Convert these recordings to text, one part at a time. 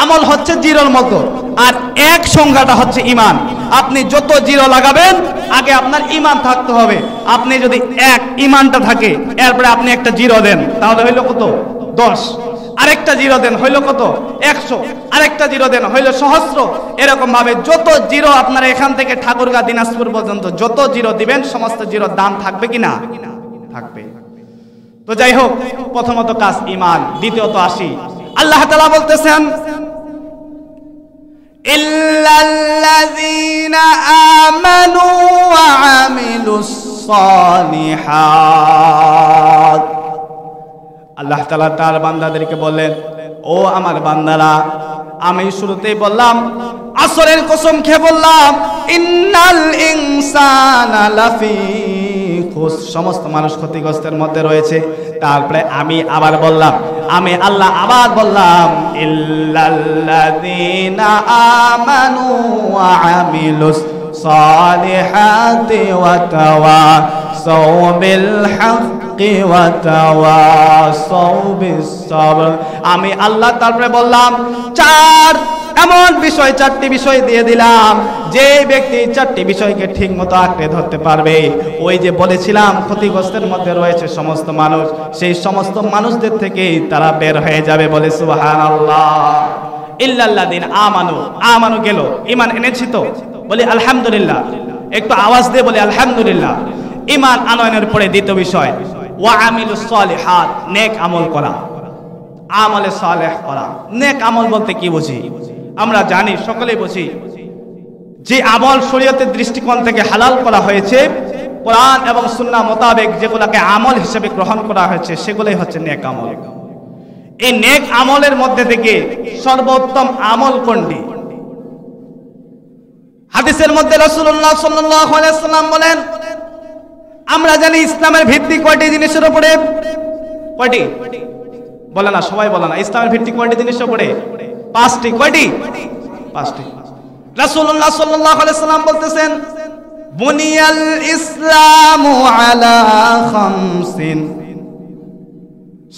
আমল হচ্ছে জিরোর মতো, আর এক সংখ্যাটা হচ্ছে ঈমান। আপনি যত জিরো লাগাবেন, আগে আপনার ঈমান থাকতে হবে। আপনি যদি এক ঈমানটা থাকে, এরপরে আপনি একটা জিরো দেন, তাহলে হইল কত? 10। আরেকটা জিরো দেন, হইল কত? 100। আরেকটা জিরো দেন, হইল সহস্র। এরকম ভাবে যত জিরো আপনারা এখান থেকে ঠাকুরগাঁ দিনাজপুর পর্যন্ত যত জিরো দিবেন, সমস্ত জিরোর দাম থাকবে কিনা? থাকবে। তো যাই হোক, প্রথমত কাজ ঈমান, দ্বিতীয়ত আসি, আল্লাহ তাআলা বলতেছেন ইল্লাল্লাযীনা আমানু ওয়া আমিলুস সালিহাত। আল্লাহ তাআলা তার বান্দাদেরকে বললেন, ও আমার বান্দারা, আমি শুরুতেই বললাম, আসরের কসম খেয়ে বললাম, ইন্নাল ইনসানা লাফি খুস, সমস্ত মানুষ ক্ষতিগ্রস্তের মধ্যে রয়েছে। তারপরে আমি আবার বললাম, আমি আল্লাহ আবার বললাম, ইল্লাল্লাযীনা আমানু ওয়া আমিলুস সালিহাতি ওয়া তাওয়াসাউ বিল হাক্কি ওয়া তাওয়াসাউ বিস সাবর। আমি আল্লাহ তারপরে বললাম, চারটি বিষয় দিয়ে দিলাম। যে ব্যক্তি চারটি বিষয়কে ঠিক মতো আঁকড়ে ধরতে পারবে, ওই যে বলেছিলাম ক্ষতিগ্রস্তের মধ্যে রয়েছে সমস্ত মানুষ, সেই সমস্ত মানুষদের থেকে তারা বের হয়ে যাবে। বলে সুবহানাল্লাহ। ইল্লাল্লাযীনা আমানু, আমানু গেল, ঈমান এনেছি তো, বলি আলহামদুলিল্লাহ। একটু আওয়াজ দিয়ে বলি আলহামদুলিল্লাহ। ঈমান আনয়নের পরে দ্বিতীয় বিষয়, ওয়া আমিলুস সালিহাত, নেক আমল করা, আমলে সালেহ করা। নেক আমল বলতে কি বুঝি? আমরা জানি, সকলেই বুঝি, যে আমল শরীয়তের দৃষ্টিকোণ থেকে হালাল করা হয়েছে, কোরআন এবং সুন্নাহ মোতাবেক যেগুলোকে আমল হিসেবে গ্রহণ করা হয়েছে, সেগুলোই হচ্ছে নেক আমল। এই নেক আমলের মধ্যে থেকে সর্বোত্তম আমল কোনটি? হাদিসের মধ্যে রাসূলুল্লাহ সাল্লাল্লাহু আলাইহি ওয়াসাল্লাম বলেন, আমরা জানি ইসলামের ভিত্তি কয়টি জিনিসের উপরে? কয়টি? বলে না, সবাই বলে না। ইসলামের ভিত্তি কয়টি জিনিসের উপরে? 5টি। কয়টি? 5টি। রাসূলুল্লাহ সাল্লাল্লাহু আলাইহি ওয়াসাল্লাম বলতেছেন, বুনিয়াল ইসলামু আলা খামসিন,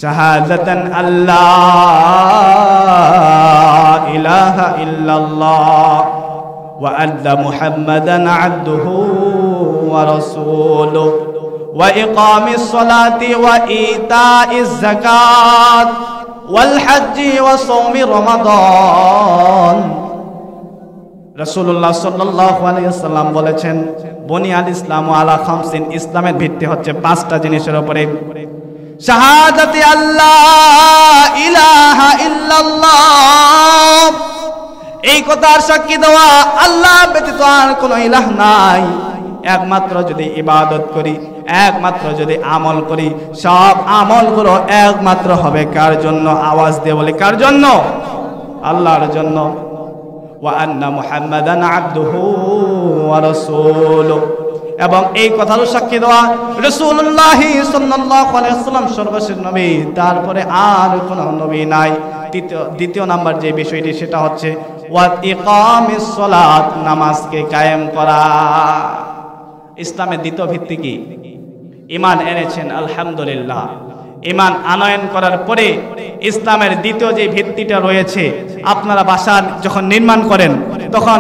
শাহাদাতান আল্লাহ ইলাহা ইল্লাল্লাহ ওয়া আন্না মুহাম্মাদান আবদুহু ওয়া রাসূলুহু ওয়া ইকামিস সালাতি ওয়া ইতাইজ যাকাত ওয়াল হজ্জি ওয়া সাওমি রমাদান। রাসূলুল্লাহ সাল্লাল্লাহু আলাইহি ওয়াসাল্লাম বলেছেন, বুনিয়াল ইসলামু আলা খামসিন, ইসলামের ভিত্তি হচ্ছে 5টা জিনিসের উপরে। শাহাদাতি আল্লাহ ইলাহা ইল্লাল্লাহ, এই কথার সাক্ষী দেওয়া আল্লাহ ব্যতীত আর কোনো ইলাহ নাই। একমাত্র যদি ইবাদত করি, একমাত্র যদি আমল করি, সব আমলগুলো একমাত্র হবে কার জন্য? আওয়াজ দিয়ে বলে, কার জন্য? আল্লাহর জন্য। ওয়া আন্না মুহাম্মাদান আবদুহু ওয়া রাসূলুহু, এবং এই কথারও সাক্ষী দেওয়া রাসূলুল্লাহ সাল্লাল্লাহু আলাইহি ওয়াসাল্লাম সর্বশেষ নবী, তারপরে আর কোনো নবী নাই। দ্বিতীয় নাম্বার যে বিষয়টি, সেটা হচ্ছে ওয়া ইকামিস সালাত, নামাজকে কায়েম করা। ইসলামের দ্বিতীয় ভিত্তি কি? ঈমান এনেছেন, আলহামদুলিল্লাহ। ঈমান আনয়ন করার পরে ইসলামের দ্বিতীয় যে ভিত্তিটা রয়েছে, আপনারা বাসা যখন নির্মাণ করেন, তখন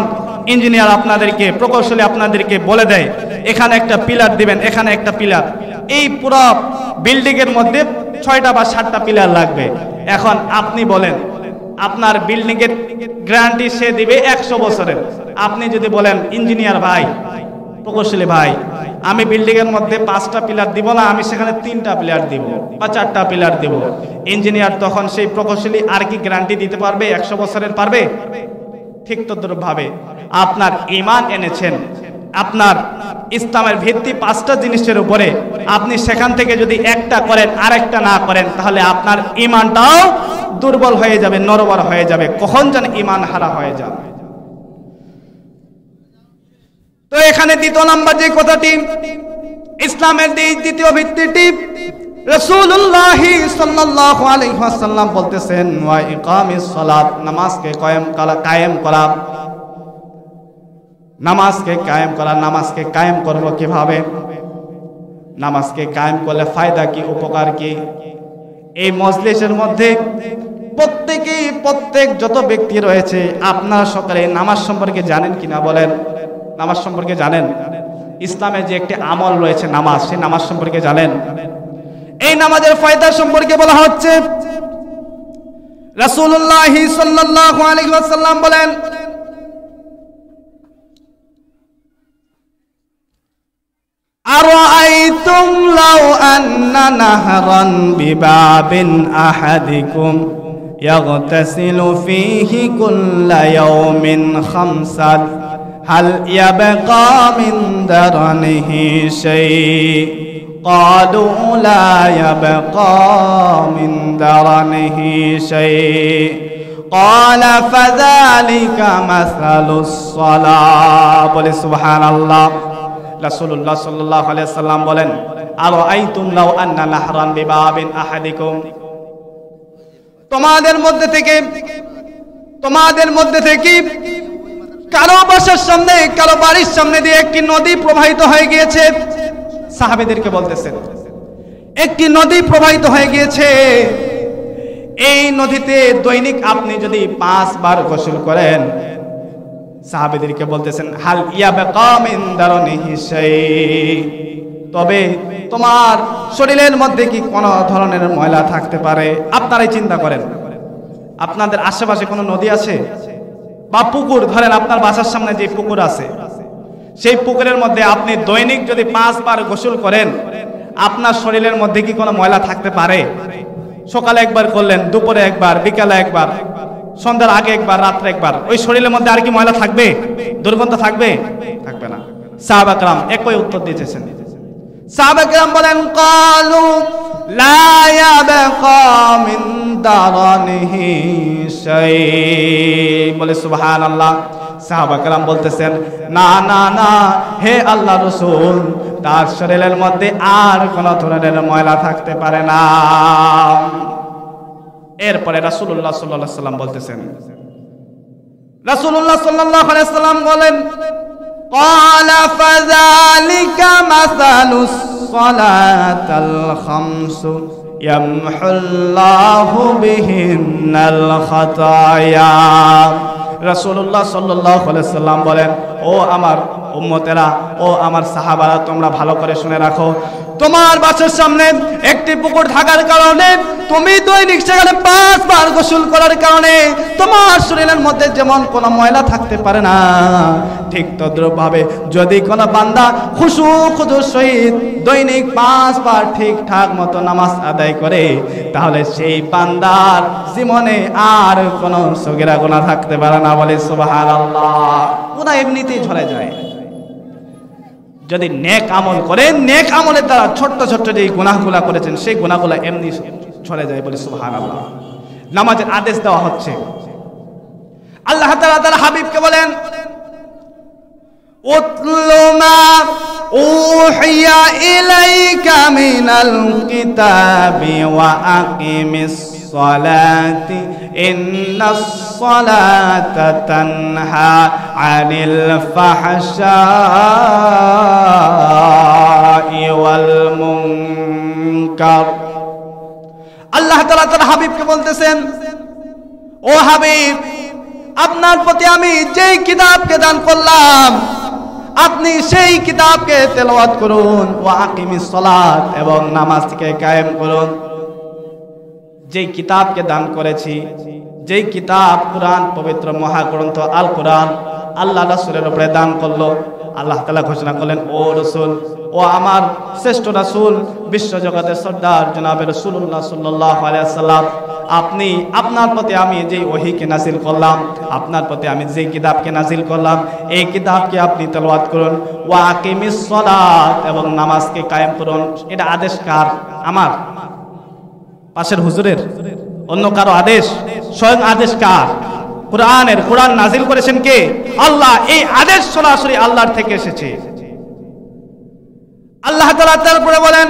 ইঞ্জিনিয়ার আপনাদেরকে, প্রকৌশলী আপনাদেরকে বলে দেয়, এখানে একটা পিলার দিবেন, এখানে একটা পিলার। এই পুরো বিল্ডিং এর মধ্যে 6টা বা 7টা পিলার লাগবে। এখন আপনি বলেন, আপনার বিল্ডিং এর গ্যারান্টি সে দিবে 100 বছরের। আপনি যদি বলেন, ইঞ্জিনিয়ার ভাই, প্রকৌশলী ভাই, আমি বিল্ডিং এর মধ্যে 5টা পিলার দিব না, আমি সেখানে 3টা পিলার দিব বা 4টা পিলার দিব, ইঞ্জিনিয়ার তখন সেই প্রকৌশলী আর কি গ্যারান্টি দিতে পারবে 100 বছরের? পারবে? ঠিক তদ্রূপ ভাবে আপনার ঈমান এনেছেন, আপনার ইসলামের ভিত্তি 5টা জিনিসের উপরে, আপনি সেখান থেকে যদি একটা করেন আরেকটা না করেন, তাহলে আপনার ঈমানটাও দুর্বল হয়ে যাবে, নরবর হয়ে যাবে, কখন যেন ঈমান হারা হয়ে যাবে। তো এখানে দ্বিতীয় নাম্বার যে কথাটি, ইসলামের দ্বিতীয় ভিত্তিটি, রাসূলুল্লাহ সাল্লাল্লাহু আলাইহি ওয়াসাল্লাম বলতেছেন, ওয়া ইকামিস সালাত, নামাজকে কায়েম করা। নামাজকে কায়েম করা, নামাজকে কায়েম করব কিভাবে? নামাজকে কায়েম করলে ফায়দা কি, উপকার কি? এই মজলিসের মধ্যে প্রত্যেক যত ব্যক্তি রয়েছে আপনারা সকলে নামাজ সম্পর্কে জানেন কিনা বলেন? নামাজ সম্পর্কে জানেন? ইসলামে যে একটি আমল রয়েছে নামাজ, সেই নামাজ সম্পর্কে জানেন? এই নামাজের ফায়দা সম্পর্কে বলা হচ্ছে, রাসূলুল্লাহ সাল্লাল্লাহু আলাইহি ওয়াসাল্লাম বলেন, আরাআইতুম লাউ আন্না নাহরান বিবাবিন আহাদিকুম ইয়াগতাসিলু ফীহি কুল্লা ইয়াওমিন খামসান হাল ইয়াবকা মিন দারনিহি শাই? ক্বালু লা ইয়াবকা মিন দারনিহি শাই। ক্বালা ফাযালিকা মাসালুস সালাহ। বলে সুবহানাল্লাহ। রাসূলুল্লাহ সাল্লাল্লাহু আলাইহি ওয়াসাল্লাম বলেন, আরাআইতুম লাউ আন্না নাহরান বিবাবিন আহাদিকুম, তোমাদের মধ্যে থেকে কারো বাসার সামনে, কারো বাড়ির সামনে দিয়ে একটি নদী প্রবাহিত হয়ে গিয়েছে। সাহাবীদেরকে বলতেছেন, একটি নদী প্রবাহিত হয়ে গিয়েছে, এই নদীতে দৈনিক আপনি যদি 5 বার গোসল করেন, সাহাবীদেরকে বলতেছেন, হাল ইয়াবকা মিন দারনিহি শাই, তবে তোমার শরীরের মধ্যে কি কোনো ধরনের ময়লা থাকতে পারে? আপনারাই চিন্তা করেন, আপনাদের আশেপাশে কোনো নদী আছে বা পুকুর, ধরেন আপনার বাসার সামনে যে পুকুর আছে, সেই পুকুরের মধ্যে আপনি দৈনিক যদি 5 বার গোসল করেন, আপনার শরীরের মধ্যে কি কোনো ময়লা থাকতে পারে? সকালে একবার করলেন, দুপুরে একবার, বিকালে একবার, সন্ধ্যার আগে একবার, রাত্রে একবার, ওই শরীরের মধ্যে আর কি ময়লা থাকবে? দুর্গন্ধ থাকবে? থাকবে না। সাহাবা কেরাম একই উত্তর দিয়েছেন। সাহাবা কেরাম বলেন, ক্বালু লা ইয়াবকা মিন দারনিহি শাই। বলে সুবহানাল্লাহ। সাহাবা কেরাম বলতেছেন, না না না, হে আল্লাহর রাসূল, তার শরীরের মধ্যে আর কোন ধরনের ময়লা থাকতে পারে না। এরপরে রাসূলুল্লাহ সাল্লাল্লাহু আলাইহি ওয়াসাল্লাম বলতেছেন, রাসূলুল্লাহ সাল্লাল্লাহু আলাইহি ওয়াসাল্লাম বলেন, ক্বালা ফাযালিকা মাসালুস সালাতাল খামস ইয়ামহুল্লাহু বিহিন্নাল খাতায়া। রাসূলুল্লাহ সাল্লাল্লাহু আলাইহি ওয়াসাল্লাম বলেন, ও আমার উম্মতেরা, ও আমার সাহাবারা, তোমরা ভালো করে শুনে রাখো, তোমার বাসার সামনে একটি পুকুর থাকার কারণে, তুমি দৈনিক সেখানে 5 বার গোসল করার কারণে তোমার শরীরের মধ্যে যেমন কোনো ময়লা থাকতে পারে না, ঠিক তদ্রূপভাবে যদি কোনো বান্দা খুশুর সহিত দৈনিক 5 বার ঠিকঠাক মতো নামাজ আদায় করে, তাহলে সেই বান্দার জীবনে আর কোনো সগীরা গুনাহ থাকতে পারে না। বলে সুবহানাল্লাহ। গুনাহ এমনিতেই ঝরে যায়। যদি নেক আমল করেন, নেক আমলের দ্বারা ছোট্ট ছোট্ট যে গুনাহগুলা করেছেন, সেই গুনাহগুলা এমনি ঝরে যায়। বলে সুবহানাল্লাহ। নামাজের আদেশ দেওয়া হচ্ছে। আল্লাহ তাআলা তার হাবিবকে বলেন, উতলু মা উহিয়া ইলাইকা মিনাল কিতাবি ওয়া আকিমিস সালাতি ইন্নাস সালাতা তানহা আনিল ফাহশাই ওয়াল মুনকার। আল্লাহ তাআলা তার হাবিবকে বলতেছেন, ও হাবিব, আপনার প্রতি আমি যেই কিতাবকে দান করলাম, আপনি সেই কিতাবকে তেলাওয়াত করুন, ওয়া আকিমিস সালাত, এবং নামাজকে কায়েম করুন। যেই কিতাবকে দান করেছি, যেই কিতাব কুরআন, পবিত্র মহাগ্রন্থ আল কুরআন আল্লাহ রাসূলের উপরে দান করলো, আল্লাহ তাআলা ঘোষণা করলেন, ও রাসূল, ও আমার শ্রেষ্ঠ রাসূল, বিশ্বজগতের সর্দার জনাবে রাসূলুল্লাহ সাল্লাল্লাহু আলাইহি ওয়াসাল্লাম, আপনি, আপনার প্রতি আমি যেই ওহীকে নাযিল করলাম, আপনার প্রতি আমি যেই কিতাবকে নাযিল করলাম, এই কিতাবকে আপনি তেলাওয়াত করুন, ওয়া আকিমিস সালাত, এবং নামাজকে কায়েম করুন। এটা আদেশ কার? আমার? পাশের হুজুরের? অন্য কারো আদেশ? স্বয়ং আদেশ কার? কুরআনের। কুরআন নাযিল করেছেন কে? আল্লাহ। এই আদেশ সরাসরি আল্লাহর থেকে এসেছে। আল্লাহ তাআলা তারপরে বলেন,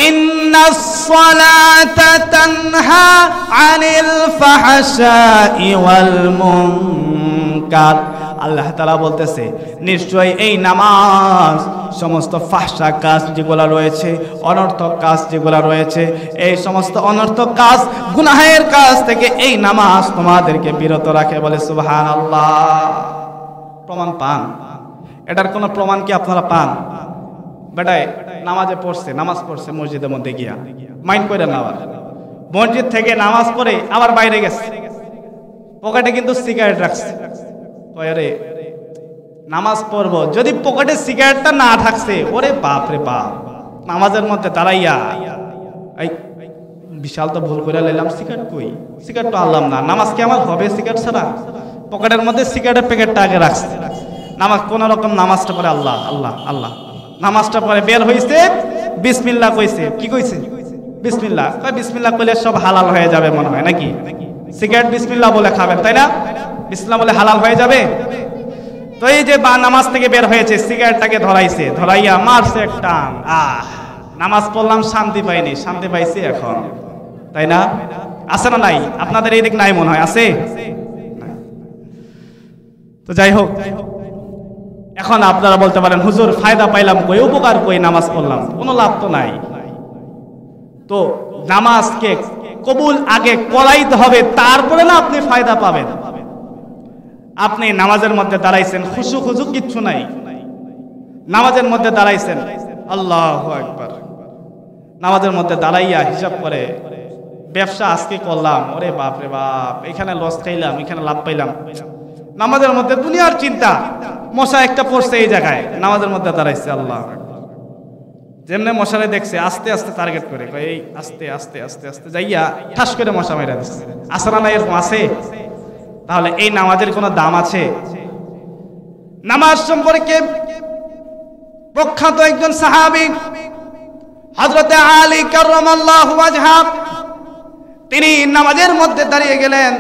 ইন্নাস সালাতা তানহা আনিল ফাহশাই ওয়াল মুনকার। আল্লাহ তাআলা বলতেছে নিশ্চয়ই এই নামাজ সমস্ত ফাহশা কাজ যেগুলো রয়েছে, অনর্থক কাজ যেগুলো রয়েছে, এই সমস্ত অনর্থক কাজ, গুনাহের কাজ থেকে এই নামাজ তোমাদেরকে বিরত রাখে। বলে সুবহানাল্লাহ। প্রমাণ পান? এটার কোনো প্রমাণ কি আপনারা পান? বেটায় নামাজে পড়ছে, নামাজ পড়ছে মসজিদের মধ্যে গিয়া, মাইন্ড করে নামাজ, মসজিদ থেকে নামাজ পড়ে আবার বাইরে গেছে, পকেটে কিন্তু সিগারেট রাখছে। কয়রে নামাজ পড়বো, যদি পকেটে সিগারেটটা না থাকছে, ওরে বাপ রে বাপ, নামাজের মধ্যে দাঁড়াইয়া এই বিশাল তো ভুল করে লাইলাম, সিগারেট কই, সিগারেট তো আনলাম না, নামাজ কি আমার হবে সিগারেট ছাড়া? পকেটের মধ্যে সিগারেটের প্যাকেটটা আগে রাখছে, নামাজ কোন রকম নামাজটা পড়ে আল্লাহ আল্লাহ আল্লাহ, নামাজটা পরে বের হইছে, বিসমিল্লাহ কইছে। কি কইছে? বিসমিল্লাহ। কয় বিসমিল্লাহ কইলে সব হালাল হয়ে যাবে মনে হয় নাকি? সিগারেট বিসমিল্লাহ বলে খাবেন, তাই না? বিসমিল্লাহ বলে হালাল হয়ে যাবে। তো এই যে বা নামাজ থেকে বের হয়েছে, সিগারেটটাকে ধরাইছে, ধরাইয়া মারছে একটা, নামাজ পড়লাম, শান্তি পাইনি, শান্তি পাইছি এখন, তাই না? আছে না নাই? আপনাদের এই দিক নাই মনে হয়, আছে? তো যাই হোক, এখন আপনারা বলতে পারেন হুজুর ফায়দা পাইলাম কই, উপকার কই, নামাজ পড়লাম, কোনো লাভ তো নাই। তো নামাজকে কবুল আগে করাইতে হবে, তারপরে না আপনি ফায়দা পাবেন। আপনি নামাজের মধ্যে দাঁড়াইছেন, খুশু খুশু কিচ্ছু নাই, নামাজের মধ্যে দাঁড়াইছেন, আল্লাহু আকবার, নামাজের মধ্যে দাঁড়াইয়া হিসাব করে ব্যবসা আজকে করলাম, ওরে বাপ রে বাপ, এখানে লস খাইলাম, এখানে লাভ পাইলাম। নামাজের মধ্যে দুনিয়ার চিন্তা, মশা একটা পড়ছে এই জায়গায়, নামাজের মধ্যে দাঁড়াইছে, আল্লাহ যেমনে মশারে দেখছে, আস্তে আস্তে টার্গেট করে, এই আস্তে আস্তে আস্তে আস্তে যাইয়া ঠাস করে মশা মেরা দিচ্ছে। আসরা না এরকম আছে? তাহলে এই নামাজের কোনো দাম আছে? নামাজ সম্পর্কে প্রখ্যাত একজন সাহাবী হযরতে আলী কাররামাল্লাহু ওয়াজহা, তিনি নামাজের মধ্যে দাঁড়িয়ে গেলেন।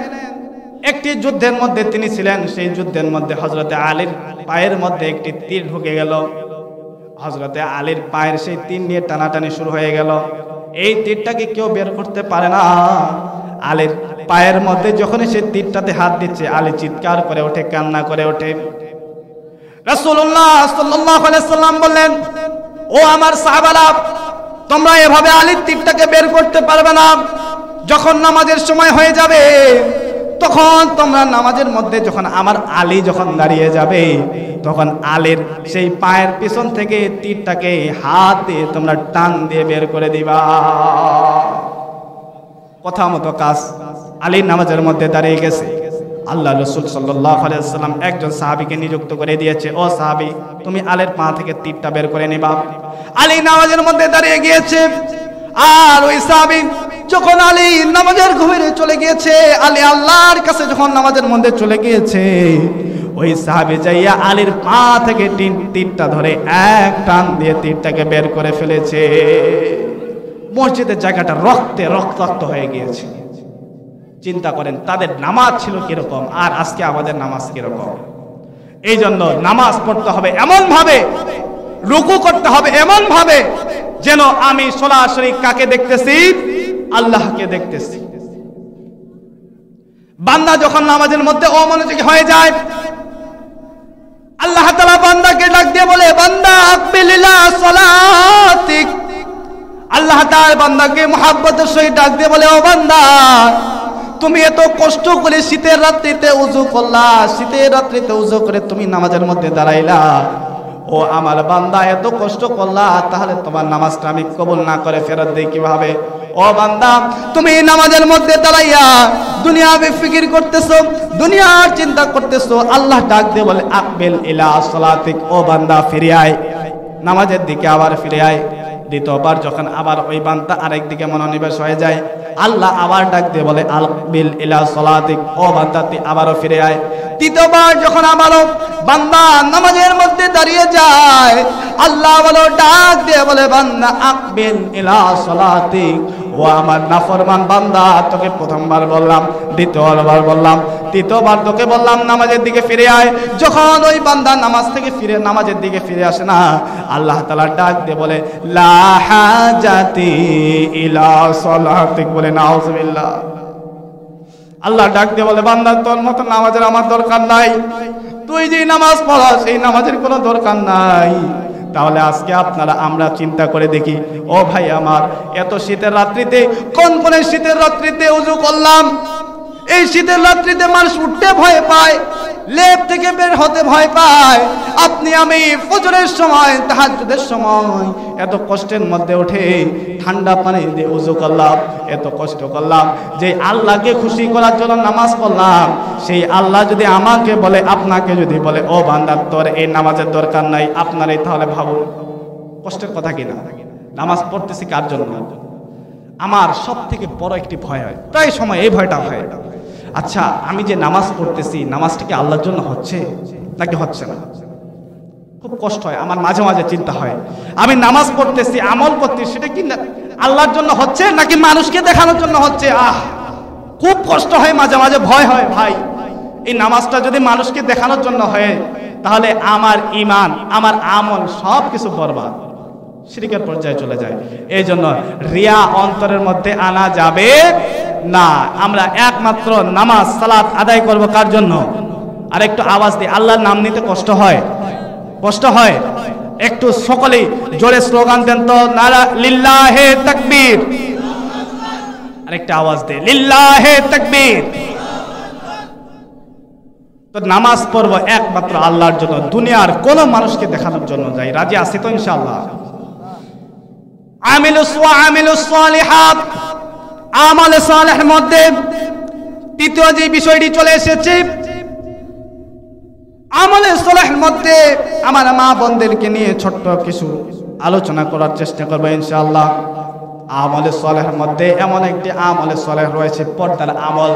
একটি যুদ্ধের মধ্যে তিনি ছিলেন, সেই যুদ্ধের মধ্যে হযরতে আলীর পায়ের মধ্যে একটি তীর ঢুকে গেল। হযরতে আলীর পায়ের সেই তীর নিয়ে টানাটানি শুরু হয়ে গেল। এই তীরটাকে কেউ বের করতে পারে না। আলীর পায়ের মধ্যে যখনই সেই তীরটাতে হাত দিচ্ছে, আলী চিৎকার করে ওঠে, কান্না করে ওঠে। রাসূলুল্লাহ সাল্লাল্লাহু আলাইহি সাল্লাম বললেন, ও আমার সাহাবারা, তোমরা এভাবে আলীর তীরটাকে বের করতে পারবে না। যখন নামাজের সময় হয়ে যাবে, তখন তোমরা নামাজের মধ্যে যখন আমার আলী যখন দাঁড়িয়ে যাবে, তখন আলীর সেই পায়ের পিছন থেকে তীরটাকে হাত দিয়ে তোমরা টান দিয়ে বের করে দিবা। কথা মতো কাজ। আলী নামাজের মধ্যে দাঁড়িয়ে গেছে। আল্লাহ রাসূল সাল্লাল্লাহু আলাইহি ওয়াসাল্লাম একজন সাহাবীকে নিযুক্ত করে দিয়েছে, ও সাহাবী, তুমি আলীর পা থেকে তীরটা বের করে নিবা। আলী নামাজের মধ্যে দাঁড়িয়ে গিয়েছে, আর ওই সাহাবী যখন আলী নামাজের গভীরে চলে গিয়েছে, আলী আল্লাহর কাছে যখন নামাজের মধ্যে চলে গিয়েছে, ওই সাহাবী যাইয়া আলীর পা থেকে তীরটা ধরে এক টান দিয়ে তীরটাকে বের করে ফেলেছে। মসজিদের জায়গাটা রক্তে রক্তাক্ত হয়ে গিয়েছে। চিন্তা করেন তাদের নামাজ ছিল কিরকম, আর আজকে আমাদের নামাজ কিরকম। এই জন্য নামাজ পড়তে হবে এমন ভাবে, রুকু করতে হবে এমন ভাবে যেন আমি সরাসরি কাকে দেখতেছি? আল্লাহকে দেখতেছি। বান্দা যখন নামাজের মধ্যে অমনোযোগী হয়ে যায়, আল্লাহ তাআলা বান্দাকে ডাক দিয়ে বলে, বান্দা আকবিল ইলা সালাতিক। আল্লাহ তাআলা বান্দাকে মুহাব্বতের সহিত ডাক দিয়ে বলে, ও বান্দা, তুমি এত কষ্ট করে শীতের রাত্রিতে ওযু করলা, শীতের রাত্রিতে ওযু করে তুমি নামাজের মধ্যে দাঁড়াইলা, ও আমার বান্দা এত কষ্ট করলা, তাহলে তোমার নামাজটা আমি কবুল না করে ফেরত দেই কিভাবে? ও বান্দা, তুমি নামাজের মধ্যে দাঁড়াইয়া দুনিয়াবি ফিকির করতেছো, দুনিয়ার চিন্তা করতেছো। আল্লাহ ডাক দিয়ে বলে, আকবিল ইলা সালাতিক, ও বান্দা ফিরে আয়, নামাজের দিকে আবার ফিরে আয়। দ্বিতীয়বার যখন আবার ওই বান্দা আরেক দিকে মনোনিবেশ হয়ে যায়, আল্লাহ আবার ডাক দিয়ে বলে, আকবিল ইলা সালাতিক, ও বান্দা তুই আবারও ফিরে আয়। তৃতীয়বার যখন আবারও বান্দা নামাজের মধ্যে দাঁড়িয়ে যায়, আল্লাহ বলে ডাক দিয়ে বলে, বান্দা আকবিল ইলা সালাতিক, ও আমার নাফরমান বান্দা, তোকে প্রথমবার বললাম, দ্বিতীয়বার বললাম, তৃতীয়বার তোকে বললাম নামাজের দিকে ফিরে আয়। যখন ওই বান্দা নামাজ থেকে ফিরে নামাজের দিকে ফিরে আসে না, আল্লাহ তাআলা ডাক দিয়ে বলে, লা হাজাতি ইলা সালাতিক, বলে নাউজুবিল্লাহ। আল্লাহ ডাক দিয়ে বলে, বান্দা তোর মতো নামাজের আমার দরকার নাই, তুই যে নামাজ পড়াস এই নামাজের কোনো দরকার নাই। তাহলে আজকে আমরা চিন্তা করে দেখি, ও ভাই আমার, এত শীতের রাত্রিতে, কোন শীতের রাত্রিতে ওযু করলাম। এই শীতের রাত্রিতে মানুষ উঠতে ভয় পায়, লেপ থেকে বের হতে ভয় পায়। আপনি আমি ফজরের সময়, তাহাজ্জুদের সময় এত কষ্টের মধ্যে উঠে ঠান্ডা পানি দিয়ে ওযু করলাম, এত কষ্ট করলাম, যে আল্লাহকে খুশি করার জন্য নামাজ পড়লাম। সেই আল্লাহ যদি আমাকে বলে, আপনাকে যদি বলে, ও বান্দা তোর এই নামাজের দরকার নাই, আপনারই, তাহলে ভাবুন কষ্টের কথা কিনা। নামাজ পড়তেছি কার জন্য? আমার সব থেকে বড় একটি ভয় হয়, প্রায় সময় এই ভয়টা হয়, আচ্ছা আমি যে নামাজ পড়তেছি, নামাজটা কি আল্লাহর জন্য হচ্ছে নাকি হচ্ছে না? খুব কষ্ট হয় আমার, মাঝে মাঝে চিন্তা হয়, আমি নামাজ পড়তেছি, আমল করতেছি, সেটা কি আল্লাহর জন্য হচ্ছে নাকি মানুষকে দেখানোর জন্য হচ্ছে? খুব কষ্ট হয়, মাঝে মাঝে ভয় হয়, ভাই এই নামাজটা যদি মানুষকে দেখানোর জন্য হয়, তাহলে আমার ঈমান, আমার আমল সব কিছু বরবাদ, শিরকের পর্যায়ে চলে যায়। এই জন্য রিয়া অন্তরের মধ্যে আনা যাবে না। আমরা একমাত্র নামাজ সালাত আদায় করব কার জন্য? আর একটু আওয়াজ দিয়ে, আল্লাহর নাম নিতে কষ্ট হয়? কষ্ট হয়? একটু সকলেই জোরে স্লোগান দেন তো, নারা লিল্লাহে তাকবীর। আর একটা আওয়াজ দে, লিল্লাহে তাকবীর। তো নামাজ পড়ব একমাত্র আল্লাহর জন্য, দুনিয়ার কোন মানুষকে দেখানোর জন্য যাই। রাজি আছি তো ইনশাআল্লাহ? আমিলুস সালিহাত, আমলে সালেহের মধ্যে তৃতীয় যে বিষয়টি চলে এসেছে, আমলে সালেহের মধ্যে আমার মা বোনদেরকে নিয়ে ছোট্ট কিছু আলোচনা করার চেষ্টা করবো ইনশাআল্লাহ। আমলে সালেহের মধ্যে এমন একটি আমলে সালেহ রয়েছে পর্দার আমল।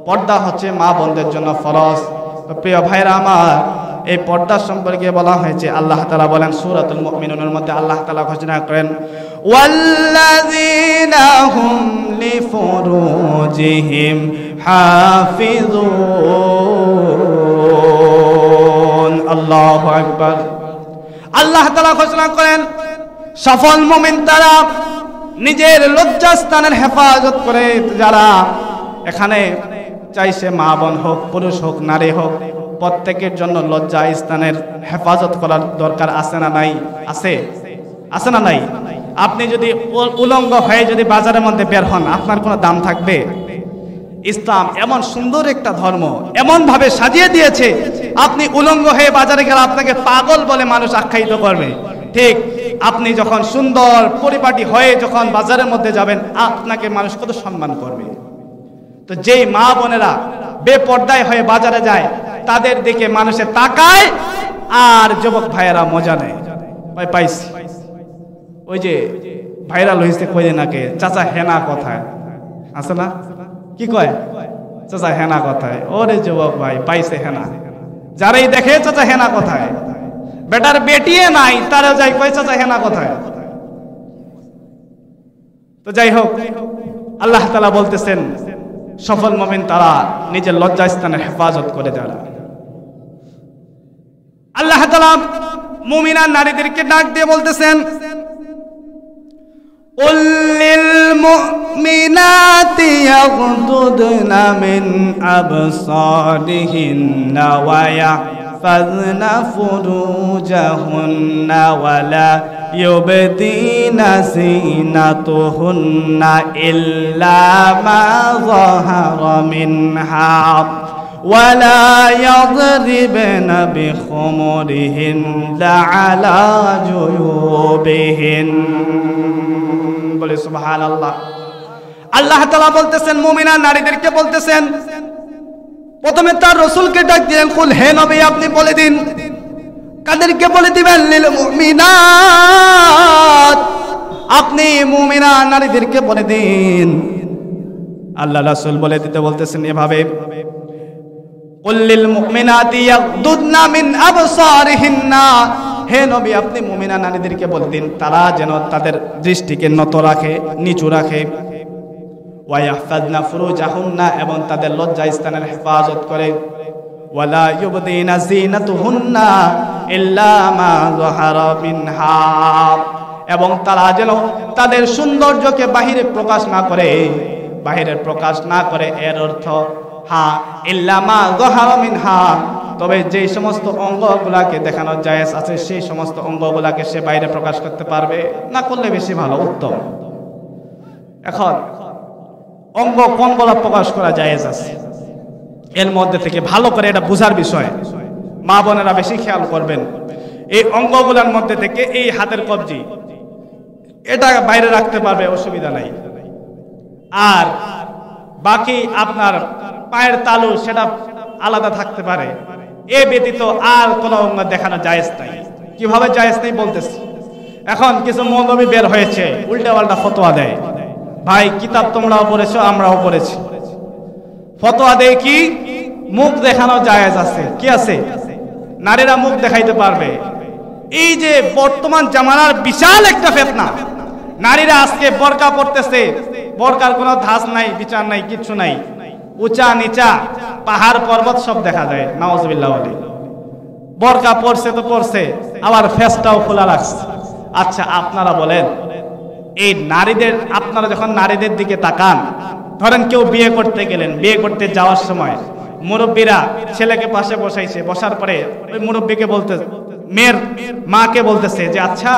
পর্দা হচ্ছে মা বোনদের জন্য ফরজ। তো প্রিয় ভাইরা আমার, এই পর্দা সম্পর্কে বলা হয়েছে, আল্লাহ তাআলা বলেন সূরাতুল মুমিনুনের মধ্যে, আল্লাহ তাআলা ঘোষণা করেন, ওয়াল্লাযীনা হুম লিফুরুজিহিম হাফিজুন। আল্লাহু আকবার। আল্লাহ তাআলা ঘোষণা করেন, সফল মুমিন তারা নিজের লজ্জাস্থানের হেফাজত করে। যারা এখানে চাইছে মা বোন হোক, পুরুষ হোক, নারী হোক, প্রত্যেকের জন্য লজ্জা স্থানের হেফাজত করার দরকার আছে না নাই? আছে, আছে না নাই? আপনি যদি উলঙ্গ হয়ে যদি বাজারের মধ্যে বের হন, আপনার কোনো দাম থাকবে? ইসলাম এমন সুন্দর একটা ধর্ম, এমন ভাবে সাজিয়ে দিয়েছে, আপনি উলঙ্গ হয়ে বাজারে গেলে আপনাকে পাগল বলে মানুষ আখ্যায়িত করবে। ঠিক আপনি যখন সুন্দর পরিপাটি হয়ে যখন বাজারের মধ্যে যাবেন, আপনাকে মানুষ কত সম্মান করবে। তো যেই মা বোনেরা বেপর্দায় হয়ে বাজারে যায়, তাদের দিকে মানুষে তাকায়, আর যুবক ভাইয়েরা মজা নেয়। পাইছি ওই যে ভাইরাল হয়েছে কয়দিন আগে, চাচা হেনা কথায় আছে না, কি কয়? চাচা হেনা কথায়। ওরে যুবক ভাই, পাইছে হেনা, যারাই দেখে চাচা হেনা কথায়, বেটার বেটিয়ে নাই তারা যাই কয় চাচা হেনা কথায়। তো যাই হোক, আল্লাহ তাআলা বলতেছেন, সফল মুমিন তারা নিজের লজ্জাস্থানের হেফাজত করে দেয়। আল্লাহ তাআলা মুমিনা নারীদেরকে ডাক দিয়ে বলতেছেন, উল্লিল মুমিনাতি ইয়াগদুদনা মিন আবসারিহিন্না ওয়া ইয়াহফাযনা ফুরুজাহুন্না ওয়া লা ইউবদিনা যিনাতুহুন্না ইল্লা মা যাহারা মিনহা ওয়ালা ইয়াযরিবনা বিখুমুরিহিন্না আলা জুয়ুবিহিন। বলে সুবহানাল্লাহ। আল্লাহ তাআলা বলতেছেন, মুমিনা নারীদেরকে বলতেছেন, প্রথমে তার রাসূলকে ডাক দিলেন, কুল হে নবী আপনি বলে দিন। কাদেরকে বলে দিবেন? লিল মুমিনাত, আপনি মুমিনা নারীদেরকে বলে দিন। আল্লাহ রাসূল বলে দিতে বলতেছেন এভাবে, কুল্লিল মুমিনাতি ইয়াগদুদনা মিন আবসারিহিন্না, হে নবী আপনি মুমিনা নারীদেরকে বলে দিন, তারা যেন তাদের দৃষ্টিকে নত রাখে, নিচু রাখে। ওয়া ইয়াহফাযনা ফুরুজাহুন্না, এবং তাদের লজ্জা স্থানের হেফাজত করে। ওয়ালা ইউবদিনা যিনাতুহুন্না ইল্লা মা যাহারা মিনহা, এবং তারা যেন তাদের সৌন্দর্যকে বাহিরে প্রকাশ না করে। বাহিরে প্রকাশ না করে এর অর্থ হ্যাঁ, ইল্লা মা যাহারা মিনহা, তবে যে সমস্ত অঙ্গগুলাকে দেখানো জায়েজ আছে সেই সমস্ত অঙ্গগুলাকে সে বাইরে প্রকাশ করতে পারবে, না করলে বেশি ভালো, উত্তম। এখন অঙ্গ কোনগুলো প্রকাশ করা জায়েজ আছে, এর মধ্যে থেকে ভালো করে এটা বোঝার বিষয়, মা বোনেরা বেশি খেয়াল করবেন। এই অঙ্গগুলোর মধ্যে থেকে এই হাতের কবজি এটা বাইরে রাখতে পারবে, অসুবিধা নাই। আর বাকি আপনার পায়ের তালু সেটা আলাদা থাকতে পারে, এ ব্যতীত আর কোনো অঙ্গ দেখানো জায়েজ নাই। কিভাবে জায়েজ নেই বলতেছি। এখন কিছু মৌলবী বের হয়েছে, উল্টা পাল্টা ফতোয়া দেয়। ভাই, কিতাব তোমরাও পড়েছো, আমরাও পড়েছি। ফতোয়া দেয় কি মুখ দেখানো জায়েজ আছে, কি আছে, নারীরা মুখ দেখাইতে পারবে। এই যে বর্তমান জামানার বিশাল একটা ফিতনা, নারীরা আজকে বোরকা পরতেছে, বোরকার কোনো ধাঁচ নাই, বিচার নাই, কিচ্ছু নাই, উঁচা নিচা পাহাড় পর্বত সব দেখা যায়। নাউজুবিল্লাহ বলি, বোরকা পরছে তো পরছে, আবার ফেসটাও খোলা রাখছে। আচ্ছা আপনারা বলেন, এই নারীদের, আপনারা যখন নারীদের দিকে তাকান, ধরেন কেউ বিয়ে করতে গেলেন, বিয়ে করতে যাওয়ার সময় মুরব্বীরা ছেলেকে পাশে বসাইছে, বসার পরে ওই মুরব্বীকে বলতে, মেয়ের মাকে বলতেছে যে আচ্ছা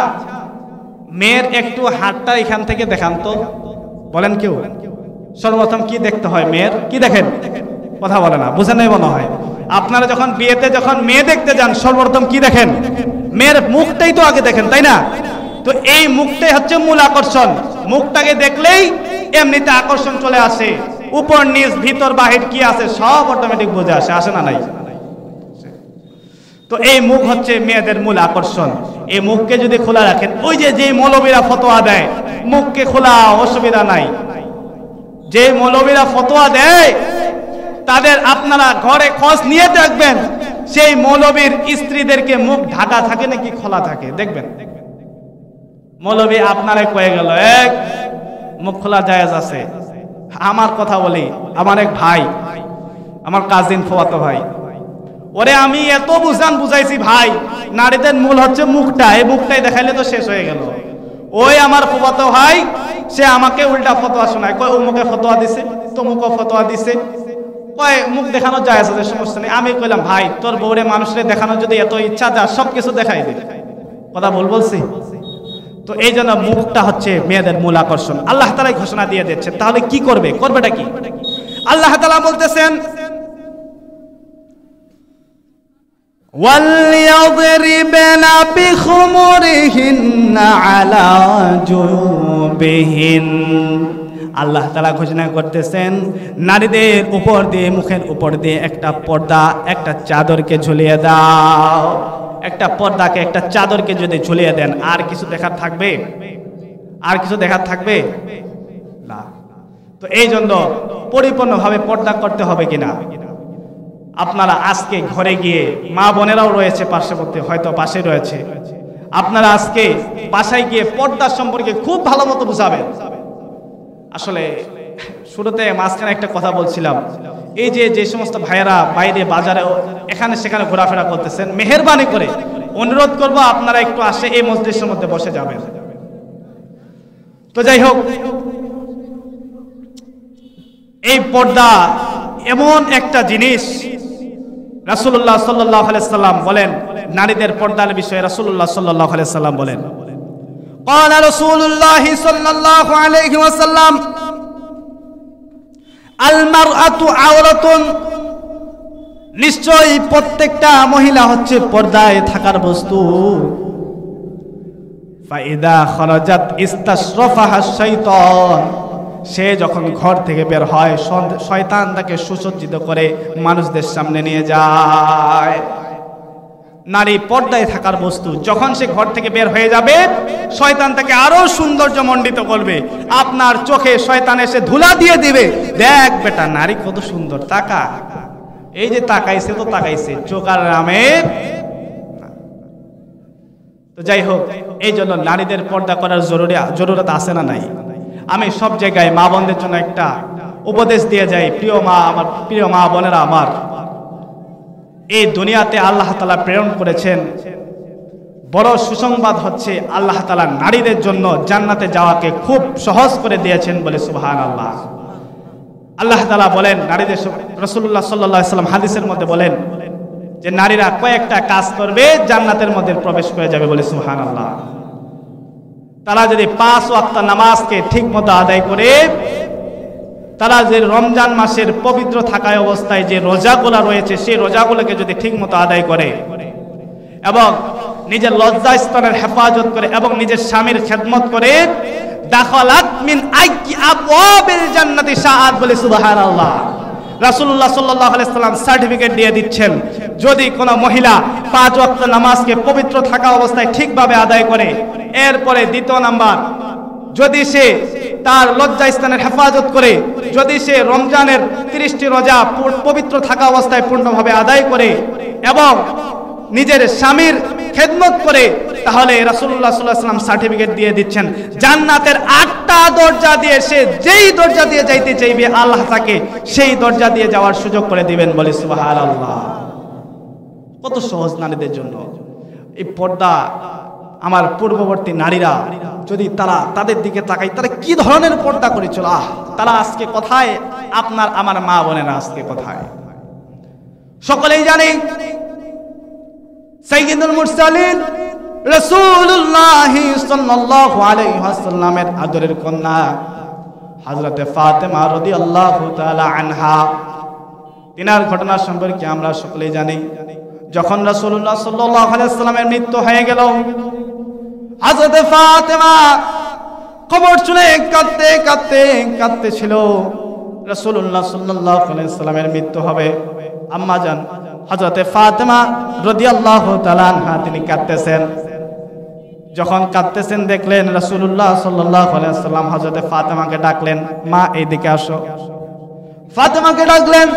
মেয়ের একটু হাতটা এখান থেকে দেখান তো। বলেন কেউ? সর্বপ্রথম কি দেখতে হয় মেয়ের? কি দেখেন? কথা বলে না, বুঝে নেই মনে হয়। আপনারা যখন বিয়েতে যখন মেয়ে দেখতে যান, সর্বপ্রথম কি দেখেন? মেয়ের মুখটাই তো আগে দেখেন, তাই না? তো এই মুখটাই হচ্ছে মূল আকর্ষণ। মুখটাকে দেখলেই এমনিতে আকর্ষণ চলে আসে, উপর নিচ ভিতর বাহির কি আছে সব অটোমেটিক বুঝে আসে, আসে না নাই? তো এই মুখ হচ্ছে মেয়েদের মূল আকর্ষণ। এই মুখকে যদি খোলা রাখেন, ওই যে মৌলবীরা ফতোয়া দেয় মুখকে খোলা, অসুবিধা নাই, যে মৌলবীরা ফতোয়া দেয় তাদের আপনারা ঘরে খোঁজ নিয়ে দেখবেন, সেই মৌলবীর স্ত্রীদেরকে মুখ ঢাকা থাকে নাকি খোলা থাকে, দেখবেন। মৌলবী আপনারে কয়ে গেল এক মুখ খোলা জায়েজ আছে। আমার কথা বলি, আমার এক ভাই, আমার কাজিন ফুফাতো ভাই, ওরে আমি এত বুঝাইছি ভাই, নারীদের মূল হচ্ছে মুখটা, এই মুখটাই দেখাইলে তো শেষ হয়ে গেল। ওই আমার ফুফাতো ভাই, সে আমাকে উল্টা ফতোয়া শোনায়, কয় অমুকে ফতোয়া দিছে, তমুকে ফতোয়া দিছে, কয় মুখ দেখানো জায়েজ আছে, সমস্যা নেই। আমি কইলাম ভাই, তোর বউরে মানুষরে দেখানো যদি এত ইচ্ছা, যা সবকিছু দেখাই দে। কথা বলছি তো। এই জন্য মুখটা হচ্ছে মেয়েদের মূল আকর্ষণ। আল্লাহ তাআলা ঘোষণা দিয়ে দিচ্ছেন, তাহলে কি করবে? করবেটা কি? আল্লাহ তাআলা বলতেছেন وَلْيَضْرِبْنَ بِخُمُرِهِنَّ عَلَى جُيُوبِهِنَّ। আল্লাহ তাআলা ঘোষণা করতেছেন, নারীদের উপর দিয়ে, মুখের উপর দিয়ে একটা পর্দা, একটা চাদরকে ঝুলিয়ে দাও। একটা পর্দাকে, একটা চাদরকে যদি ঝুলিয়ে দেন, আর কিছু দেখার থাকবে? আর কিছু দেখার থাকবে না। তো এই জন্য পরিপূর্ণভাবে পর্দা করতে হবে কিনা, আপনারা আজকে ঘরে গিয়ে, মা বোনেরাও রয়েছে পার্শ্ববর্তী, হয়তো পাশে রয়েছে, আপনারা আজকে বাসায় গিয়ে পর্দা সম্পর্কে খুব ভালো মতো বুঝাবেন। আসলে শুরুতে মাঝখানে একটা কথা বলছিলাম, এই যে সমস্ত ভাইয়েরা বাইরে বাজারে এখানে সেখানে ঘোরাফেরা করতেছেন, মেহেরবানি করে অনুরোধ করব আপনারা একটু আসে এই মজলিসের মধ্যে বসে যাবেন। তো যাই হোক, এই পর্দা এমন একটা জিনিস, রাসূলুল্লাহ সাল্লাল্লাহু আলাইহি সাল্লাম বলেন, নারীদের পর্দার বিষয়ে রাসূলুল্লাহ সাল্লাল্লাহু আলাইহি সাল্লাম বলেন, قال رسول الله صلى الله عليه وسلم المرأة عورة। নিশ্চয়ই প্রত্যেকটা মহিলা হচ্ছে পর্দায় থাকার বস্তু। ফাইদা খরাজাত ইস্তাশরাফাহা শাইতান। সে যখন ঘর থেকে বের হয়, শয়তান তাকে সুসজ্জিত করে মানুষদের সামনে নিয়ে যায়। নারী পর্দায় থাকার বস্তু। যখন সে ঘর থেকে বের হয়ে যাবে, শয়তান তাকে আরো সৌন্দর্যমণ্ডিত করবে। আপনার চোখে শয়তান এসে ধুলা দিয়ে দিবে, দেখ বেটা নারী কত সুন্দর, তাকা। এই যে তাকাইছে তো তাকাইছে, চোখ আর রামের। তো যাই হোক, এই জন্য নারীদের পর্দা করার জরুরত আছে না নাই? আমি সব জায়গায় মা বোনদের জন্য একটা উপদেশ দিয়ে যাই, প্রিয় মা বোনেরা আমার, এই দুনিয়াতে আল্লাহ তাআলা প্রেরণ করেছেন, বড় সুসংবাদ হচ্ছে আল্লাহ তাআলা নারীদের জন্য জান্নাতে যাওয়াকে খুব সহজ করে দিয়েছেন বলে সুবহানাল্লাহ। আল্লাহ তাআলা বলেন নারীদের, রাসূলুল্লাহ সাল্লাল্লাহু আলাইহি ওয়াসাল্লাম হাদিসের মধ্যে বলেন যে নারীরা কয়েকটা কাজ করবে জান্নাতের মধ্যে প্রবেশ করে যাবে, বলে সুবহানাল্লাহ। তারা যদি 5 ওয়াক্ত নামাজকে ঠিকমতো আদায় করে, তারা যে রমজান মাসের পবিত্র থাকায় অবস্থায় যে রোজাগুলো রয়েছে সেই রোজাগুলোকে যদি ঠিকমতো আদায় করে এবং নিজের লজ্জাস্থানের হেফাজত করে এবং নিজের স্বামীর খেদমত করে, দাখালাত মিন আইয়ি আবওয়াবিল জান্নাতি শাআত, বলে সুবহানাল্লাহ। রাসূলুল্লাহ সাল্লাল্লাহু আলাইহি ওয়াসাল্লাম সার্টিফিকেট দিয়ে দিচ্ছেন, যদি কোনো মহিলা 5 ওয়াক্ত নামাজকে পবিত্র থাকা অবস্থায় ঠিকভাবে আদায় করে, এরপরে দ্বিতীয় নাম্বার যদি সে তার লজ্জাস্থানের হেফাজত করে, যদি সে রমজানের 30টি রোজা পবিত্র থাকা অবস্থায় পূর্ণভাবে আদায় করে এবং নিজের স্বামীর খেদমত করে, তাহলে রাসূলুল্লাহ সাল্লাল্লাহু আলাইহি ওয়াসাল্লাম সার্টিফিকেট দিয়ে দিচ্ছেন জান্নাতের 8টা দরজা দিয়ে সে যেই দরজা দিয়ে যাইতে চাইবে আল্লাহ তাকে সেই দরজা দিয়ে যাওয়ার সুযোগ করে দিবেন, বলে সুবহানাল্লাহ। কত সহজ নারীদের জন্য এই পর্দা। আমার পূর্ববর্তী নারীরা যদি তারা তাদের দিকে তাকাই, তারা কি ধরনের পর্দা করেছিল, তারা আজকে কোথায়? আপনার আমার মা বোনেরা আজকে কোথায়? সকলেই জানে সাইয়্যিদুল মুরসালিন রাসূলুল্লাহ সাল্লাল্লাহু আলাইহি ওয়াসাল্লামের আদরের কন্যা হযরতে ফাতেমা রাদিয়াল্লাহু তাআলা আনহা, তিনার ঘটনা সম্পর্কে আমরা সকলেই জানি। যখন রাসূলুল্লাহ সাল্লাল্লাহু আলাইহি ওয়াসাল্লামের মৃত্যু হয়ে গেল, হযরতে ফাতেমা কবর চুলে কাঁদতে কাঁদতে কাঁদতেছিল। রাসূলুল্লাহ সাল্লাল্লাহু আলাইহি ওয়াসাল্লামের মৃত্যু হবে, আম্মা জান হযরতে ফাতেমা রাদিয়াল্লাহু তাআলা আনহা তিনি কাঁদতেছেন। যখন কাঁদতেছেন দেখলেন রাসূলুল্লাহ সাল্লাল্লাহু আলাইহি ওয়াসাল্লাম হযরতে ফাতেমাকে ডাকলেন, মা এইদিকে আসো। ফাতেমাকে ডাকলেন।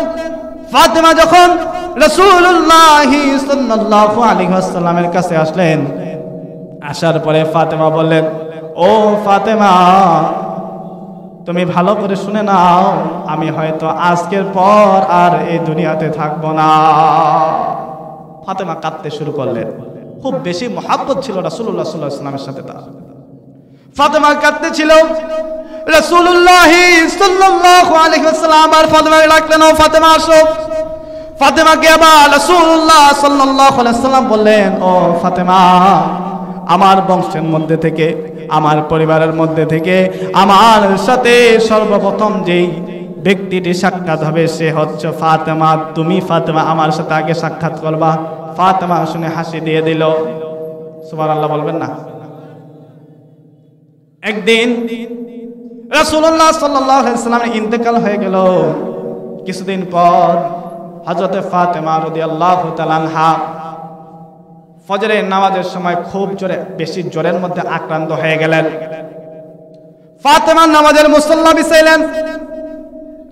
ফাতেমা যখন রাসূলুল্লাহ সাল্লাল্লাহু আলাইহি ওয়াসাল্লামের কাছে আসলেন, আসার পরে ফাতেমা বললেন, ও ফাতেমা, তুমি ভালো করে শুনে নাও, আমি হয়তো আজকের পর আর এই দুনিয়াতে থাকবো না। ফাতেমা কাঁদতে শুরু করলেন। খুব বেশি মহব্বত ছিল রাসূলুল্লাহ সাল্লাল্লাহু আলাইহি ওয়াসাল্লামের সাথে তার। ফাতেমা কাঁদতে ছিল। রাসূলুল্লাহ সাল্লাল্লাহু আলাইহি ওয়াসাল্লাম আর ফাতেমাকে ডাকলেন, ও ফাতেমা আসো। ফাতেমাকে আবার রাসূলুল্লাহ সাল্লাল্লাহু আলাইহি ওয়াসাল্লাম বললেন, ও ফাতেমা, আমার বংশের মধ্যে থেকে, আমার পরিবারের মধ্যে থেকে আমার সাথে সর্বপ্রথম যেই ব্যক্তিটি সাক্ষাৎ হবে সে হচ্ছে ফাতেমা। তুমি ফাতেমা আমার সাথে আগে সাক্ষাৎ করবা। ফাতেমা শুনে হাসি দিয়ে দিল। সুবহানাল্লাহ বলবেন না? একদিন রাসূলুল্লাহ সাল্লাল্লাহু আলাইহি ওয়াসাল্লামের ইন্তেকাল হয়ে গেল। কিছুদিন পর হযরতে ফাতেমা রাদিয়াল্লাহু তাআলা আনহা ফজরের নামাজের সময় খুব জোরে, বেশি জোরের মধ্যে আক্রান্ত হয়ে গেলেন। ফাতেমা নামাজের মুসল্লা বিছাইলেন,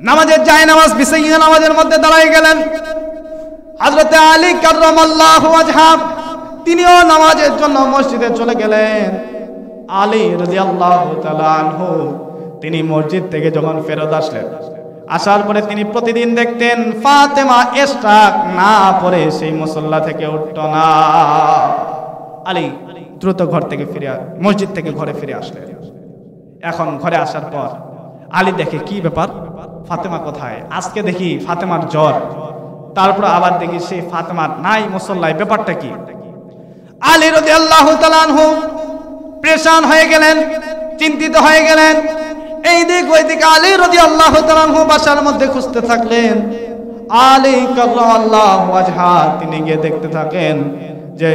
নামাজের জায়নামাজ বিছাইয়া নামাজের মধ্যে দাঁড়ায় গেলেন। হযরতে আলী কাররামাল্লাহু ওয়াজহা তিনিও নামাজের জন্য মসজিদে চলে গেলেন। আলী রাদিয়াল্লাহু তাআলা আনহু তিনি মসজিদ থেকে যখন ফেরত আসলেন, আসার পরে তিনি প্রতিদিন দেখতেন ফাতেমা ইশরাক না পড়ে সেই মুসল্লা থেকে উঠত না। আলী দ্রুত ঘর থেকে মসজিদ থেকে ঘরে ফিরে আসলেন। এখন ঘরে আসার পর আলী দেখে কি ব্যাপার, ফাতেমা কোথায়? আজকে দেখি ফাতেমার জ্বর, তারপর আবার দেখি সেই ফাতেমা নাই মুসল্লায়, ব্যাপারটা কি? আলী রাদিয়াল্লাহু তাআলা আনহু পেরেশান হয়ে গেলেন, চিন্তিত হয়ে গেলেন। এই দিক ওই দিক আলী রাদিয়াল্লাহু তাআলা আনহু বাসার মধ্যে খুঁজতে থাকলেন। আলী কাররামাল্লাহু ওয়াজহা তিনি গিয়ে দেখতে থাকেন যে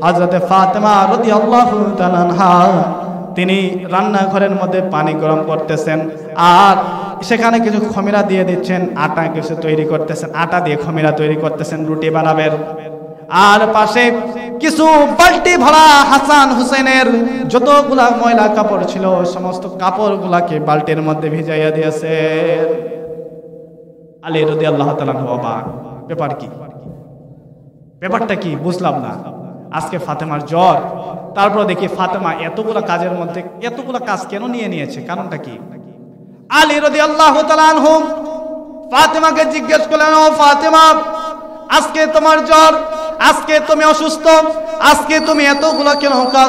হযরতে ফাতেমা রাদিয়াল্লাহু তাআলা আনহা তিনি রান্নাঘরের মধ্যে পানি গরম করতেছেন আর সেখানে কিছু খমিরা দিয়ে দিচ্ছেন, আটা কিছু তৈরি করতেছেন, আটা দিয়ে খমিরা তৈরি করতেছেন, রুটি বানাবেন। আর পাশে কিছু বালতি ভরা হাসান হুসেনের যতগুলা ময়লা কাপড় ছিল সমস্ত কাপড়গুলাকে বালতির মধ্যে ভিজাইয়া দিয়েছে। আলী রাদিয়াল্লাহু তাআলা অবাক, ব্যাপার কি? ব্যাপারটা কি বুঝলাম না। আজকে ফাতেমার জ্বর, তারপর দেখি ফাতেমা এতগুলা কাজের মধ্যে এতগুলা কাজ কেন নিয়েছে, কারণটা কি? আলী রাদিয়াল্লাহু তাআলা আনহু ফাতেমাকে জিজ্ঞেস করলেন, ও ফাতেমা, আজকে তোমার জ্বর, আজকে তুমি অসুস্থ, আজকে তুমি এতগুলা কেন কাজ